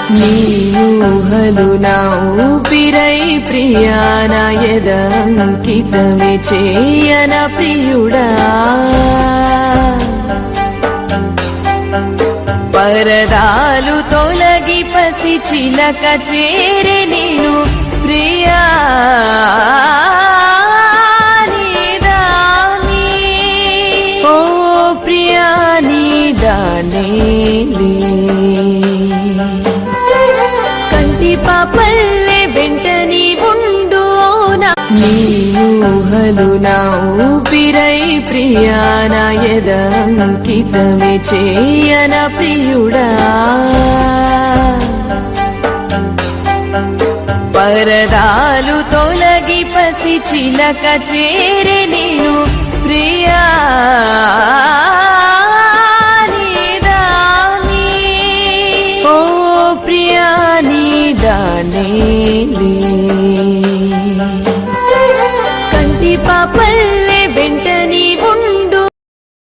నీ ఊహలు నా ఊపిరై ప్రియా నా యద అంకితమే చేయన ప్రియుడా పరదాలు తొలగి పసి చిలక చేరే నేను ప్రియా నీదాని ఓ ప్రియా నీదానే కంటి పాపల్లే వెంట నీ ఉండు నీ ఊహలు నా ఊపిరై ప్రియా నా యద అంకితమే చేయన ప్రియుడా పరదాలు తొలగి పసి చిలక చేరే నేను ప్రియా నీదాని ఓ ప్రియా నీదానే కంటి పాపల్లే వెంట నీ